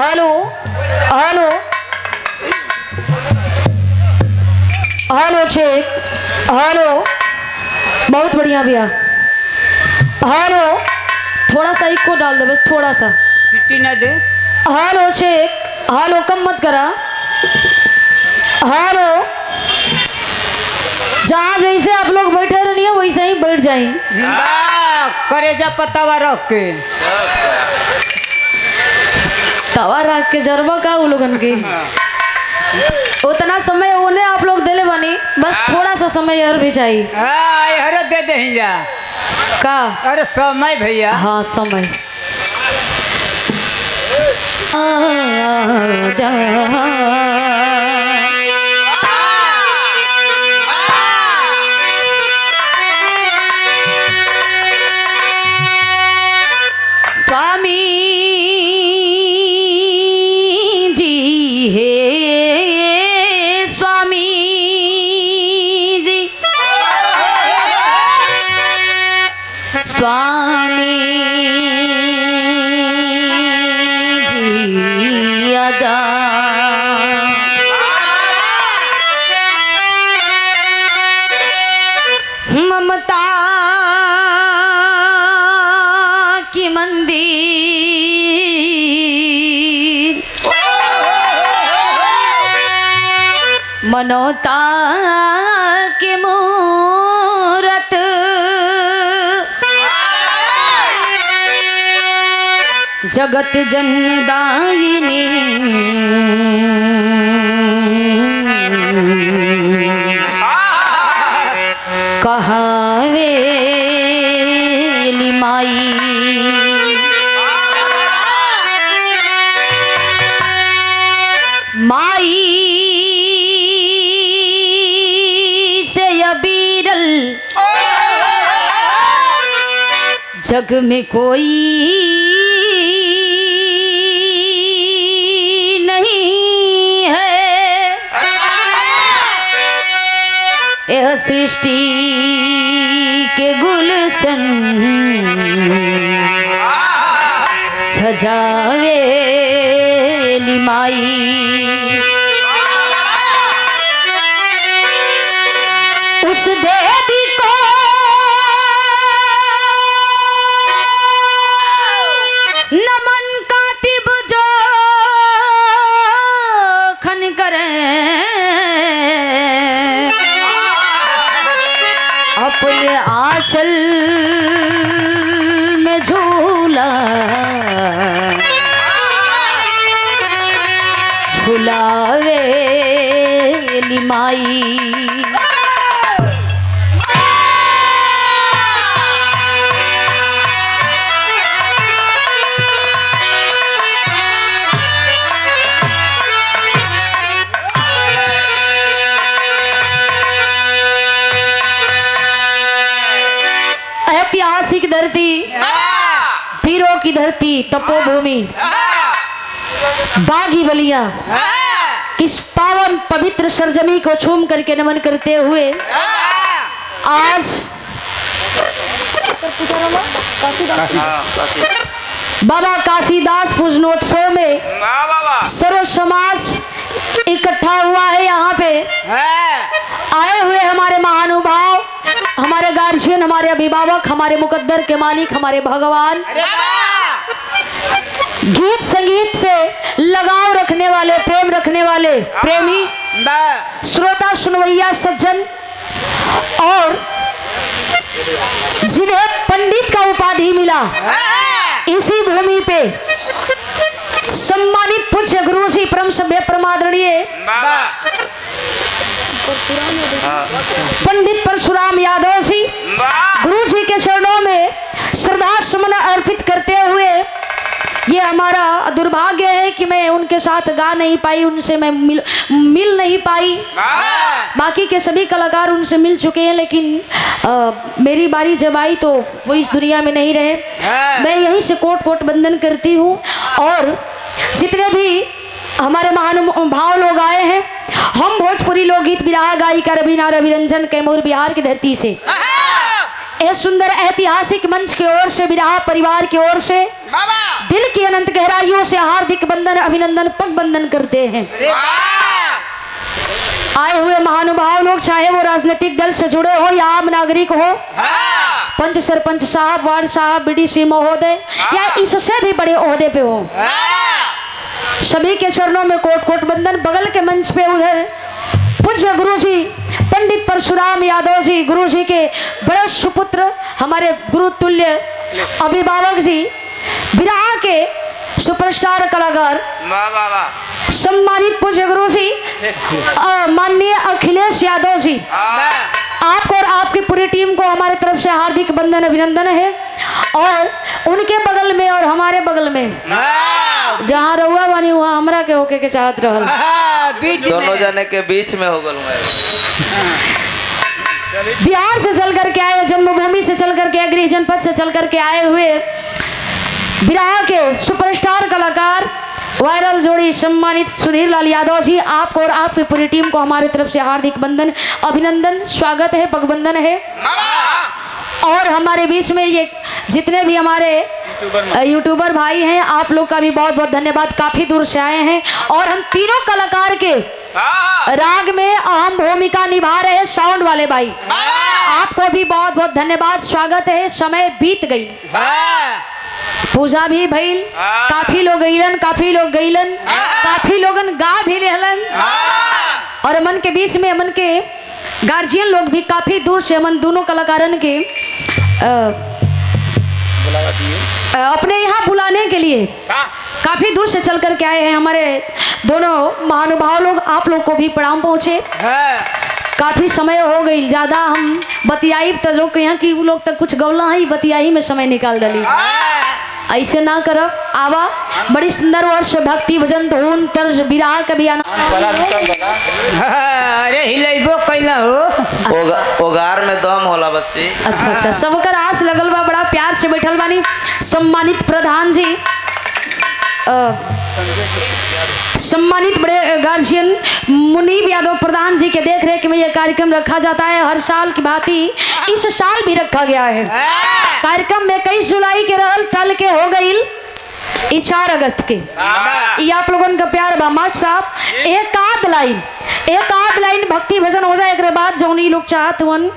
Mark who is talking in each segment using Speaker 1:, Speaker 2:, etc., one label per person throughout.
Speaker 1: Hello hello hello check hello. बहुत बढ़िया भैया। हेलो थोड़ा सा इको डाल दो बस थोड़ा सा।
Speaker 2: सिटी ना दे।
Speaker 1: हेलो चेक हेलो कम मत करा। हेलो जहाँ जैसे आप लोग बैठे रहनी है वैसे ही बैठ जाए।
Speaker 2: करेजा पतावा रख के
Speaker 1: तवा रख के जरबा का वो लोगन के उतना समय उन्हें आप लोग दिले बनी बस थोड़ा सा समय और भी चाहिए।
Speaker 2: हर दे दे जा
Speaker 1: का।
Speaker 2: अरे समय भैया।
Speaker 1: हाँ समय जा स्वामी जी हे स्वामी जी स्वामी जी आजा ममता की मंदिर मनोता के मूरत जगत जनदायिनी कहावे लिमाई माई से अबीरल जग में कोई नहीं है। यह सृष्टि के गुलशन सजावे लिमाई उस देवी को नमन कातिब जो खन करे अपने आंचल में झूला झुलावे लिमाई ऐतिहासिक धरती पीरों की धरती तपोभूमि बागी बलिया इस पावन पवित्र सरजमी को छूम करके नमन करते हुए आज बाबा काशीदास पूजनोत्सव में सर्व समाज इकट्ठा हुआ है। यहाँ पे आए हुए हमारे महानुभाव हमारे गार्जियन हमारे अभिभावक हमारे मुकद्दर के मालिक हमारे भगवान गीत संगीत से लगाव रखने वाले प्रेम रखने वाले प्रेमी श्रोता सुनवैया सज्जन और जिन्हें पंडित का उपाधि मिला इसी भूमि पे सम्मानित पूज्य गुरु जी परम सभ्य परमादरणीय पंडित परशुराम यादव जी गुरु जी के चरणों में श्रद्धा सुमन अर्पित करते हुए ये हमारा दुर्भाग्य है कि मैं उनके साथ गा नहीं पाई उनसे मैं मिल नहीं पाई। बाकी के सभी कलाकार उनसे मिल चुके हैं लेकिन मेरी बारी जब आई तो वो इस दुनिया में नहीं रहे। मैं यहीं से कोट कोट बंदन करती हूँ और जितने भी हमारे महानुभाव लोग आए हैं हम भोजपुरी लोकगीत बिरहा गायिका रवीना रविरंजन कैमूर बिहार की धरती से यह सुंदर ऐतिहासिक मंच की ओर से विराह परिवार की ओर से दिल की अनंत गहराइयों से हार्दिक वंदन अभिनंदन पग वंदन करते हैं। आए हुए महानुभाव लोग, चाहे वो राजनीतिक दल से जुड़े हो या आम नागरिक हो, पंच सरपंच साहब, वार्ड साहब, बीडीसी महोदय या इससे भी बड़े ओहदे पे हो, सभी के चरणों में कोट कोट वंदन। बगल के मंच पे उधर पूज्य गुरु जी पंडित परशुराम यादव जी, गुरु जी के बड़े सुपुत्र, हमारे गुरु तुल्य अभिभावक जी, विराह के सुपरस्टार कलाकार सम्मानित पूज्य गुरु जी माननीय अखिलेश यादव जी, आपको और आपकी पूरी टीम को हमारे तरफ से हार्दिक वंदन अभिनंदन है। और उनके बगल में और हमारे बगल में जहाँ रहुआ बनी वहाँ हमरा के होके के चाहत रहल,
Speaker 3: दोनों जने के बीच में हो गल।
Speaker 1: बिहार से चल करके आए, जन्मभूमि से चल करके, गृह जनपद से चल करके आए हुए विराह के सुपरस्टार कलाकार, वायरल जोड़ी सम्मानित सुधीर लाल यादव जी, आपको और आपकी पूरी टीम को हमारे तरफ से हार्दिक वंदन अभिनंदन, स्वागत है, पगवंदन है। और हमारे बीच में ये जितने भी हमारे यूट्यूबर भाई हैं, आप लोग का भी बहुत बहुत धन्यवाद, काफी दूर से आए हैं। और हम तीनों कलाकार के राग में अहम भूमिका निभा रहे साउंड वाले भाई, आपको भी बहुत बहुत धन्यवाद, स्वागत है। समय बीत गई, पूजा भी भइल, काफी लोग गईलन, काफी लोग गईलन, काफी लोगन गा भी रहलन, और मन के बीच में मन के गार्जियन लोग भी काफी दूर से मन दोनों कलाकारन के अपने यहाँ बुलाने के लिए काफी दूर से चल कर के आए हैं। हमारे दोनों महानुभाव लोग, आप लोग को भी प्रणाम पहुँचे। काफी समय हो गई, ज्यादा हम बतियाई तो लोग यहाँ की लोग तक कुछ गौला ही बतियाई में समय निकाल दली, ऐसे ना करब। आवा बड़ी सुंदर वर्ष भक्ति भजन धून तर्ज विराह कभी आना।
Speaker 2: अरे हिलेबो कैला हो,
Speaker 3: ओगार में दम होला बच्ची।
Speaker 1: अच्छा अच्छा, सबकर आस लगल बा, बड़ा प्यार से बैठल बानी। सम्मानित प्रधान जी, सम्मानित बड़े गार्जियन मुनीब यादव प्रधान जी के देख रेख में यह कार्यक्रम रखा जाता है। हर साल की भांति इस साल भी रखा गया है। कार्यक्रम में 21 जुलाई के रहल, टल के हो गई 4 अगस्त के। ये आप लोगों का प्यार बा। मास्टर साहब एक आध लाइन भक्ति भजन हो जाए, एक बाद जौन लोग चाहत वन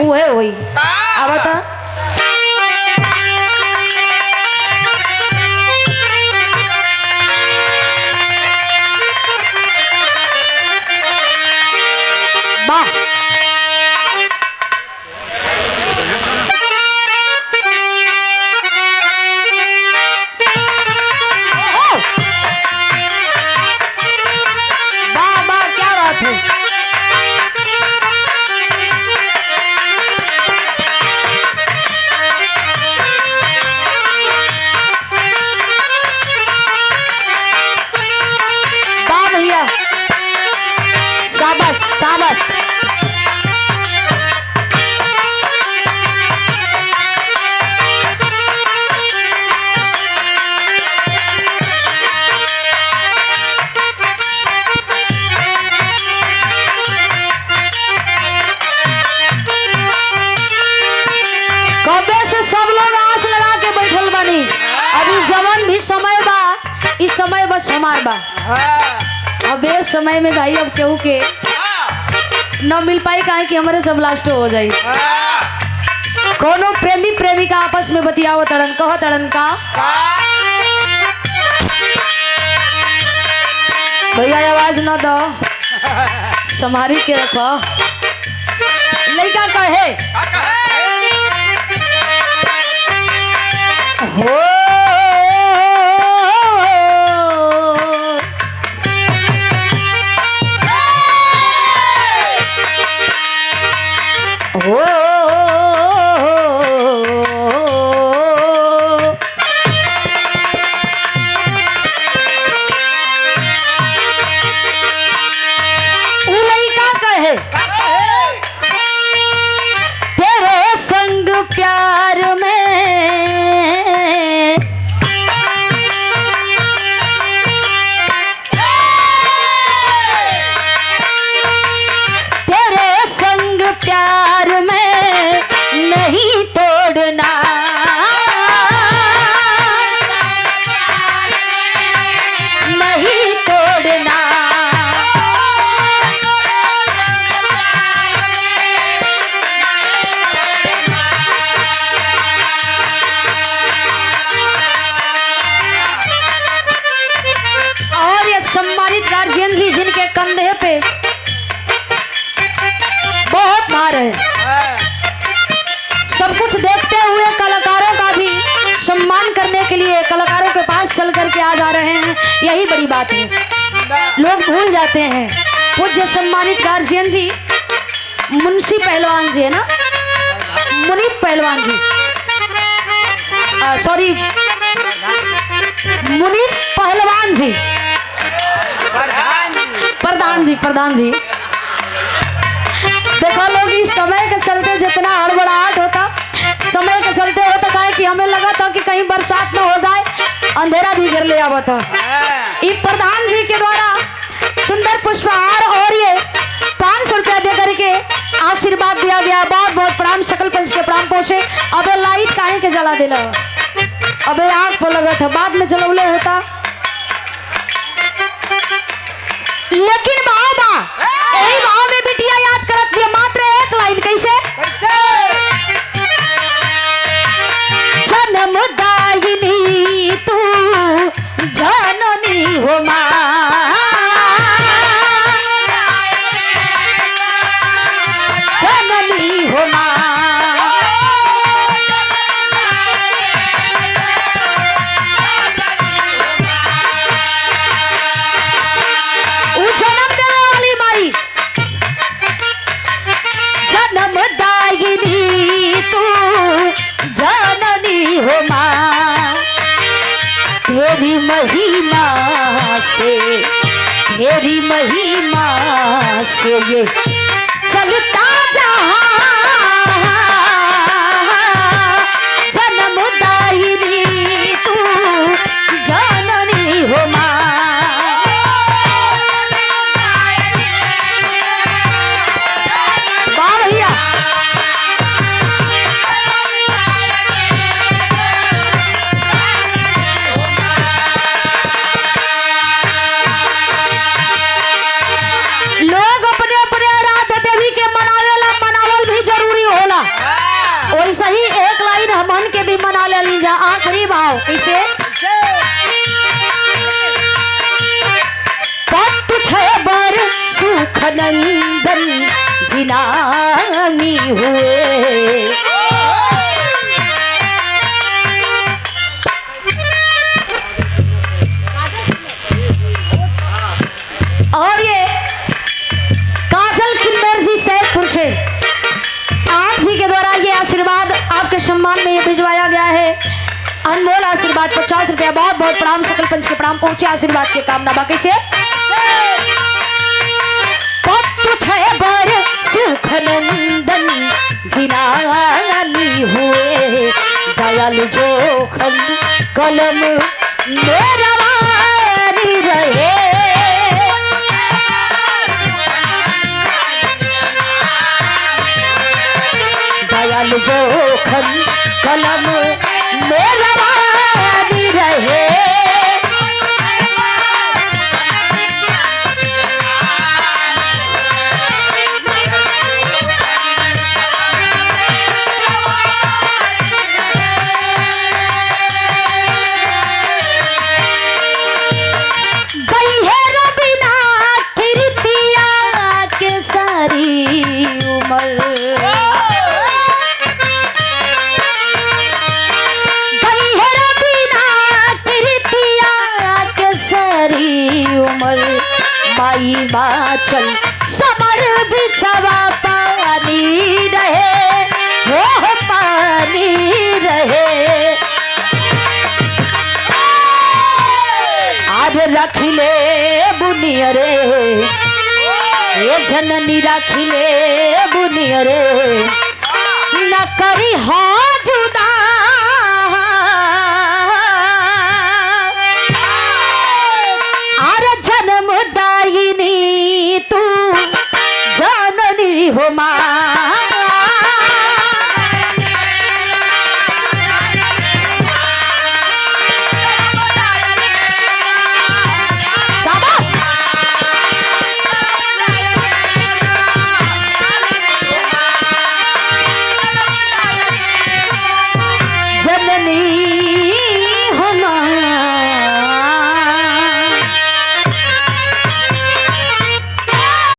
Speaker 1: उहे होई। अब बता इस समय बस हमार बा। अब ये समय में भाई अब केहू के न मिल पाई, काहे कि हमारे सब लास्ट हो जाई। कोनो प्रेमी प्रेमिका आपस में बतियाओ तड़न, कहो तड़न का भैया आवाज न दो, संभारी के रखो। लड़का कहे हो तेरे संग प्यार में गार्जियन जी जिनके कंधे पे बहुत भार है, सब कुछ देखते हुए कलाकारों का भी सम्मान करने के लिए कलाकारों के पास चल करके आ जा रहे हैं, यही बड़ी बात है। लोग भूल जाते हैं पूज्य सम्मानित गार्जियन जी मुंशी पहलवान जी है ना, मुनीब पहलवान जी, सॉरी मुनीब पहलवान जी, प्रधान जी। देखो लोग इस समय के चलते जितना हड़बड़ाहट होता, समय के चलते होता है कि हमें लगा था कि कहीं बरसात न हो जाए, अंधेरा भी गिर ले आवा था। इस प्रधान जी के द्वारा सुंदर पुष्पहार और ये 500 रुपया दे करके आशीर्वाद दिया गया। बहुत बहुत प्रणाम, सकल पंच के प्रणाम पहुंचे। अबे लाइट काहे के जला देला, अबे आग पर लगा था, बाद में जलौले होता। लेकिन बाबा यही भाव में बिटिया याद करत दिया मात्र एक लाइन कैसे, जन्मदायिनी तू जननी हो मां, जननी हो मां, जन्म देने वाली माई, जन्मदायिनी तू जननी हो मां, तेरी महिमा से ये चलता जहां, जन्मदायिनी तू जननी हो मां। वाह भैया, लोग अपने अपने आराध्य देवी के मनावल भी जरूरी होला, वैसा ही एक लाइन हमन के भी मना ले लीजा। आखिरी भाव कैसे, पत छे बर सुख नंदन जिनानी हुए, और ये काजल किन्नर जी सैदपुर से आप जी के द्वारा ये आशीर्वाद आपके सम्मान में ये भिजवाया गया है। अनमोल आशीर्वाद 50 रुपया। बहुत बहुत प्रणाम, सकल पंच के प्रणाम पहुंचे। आशीर्वाद के कामना बाकी से सुख नंदन जिनानी हुए, दयाल जोखन कलम मेरा वारी रहे, दयाल जोखन कलम मेरा वारी रहे, माई बाचल समर बिछवा पानी रहे, वो पानी रहे, आज रख ले बुनिया रे, ये जननी रख ले बुनिया रे, न करी हाज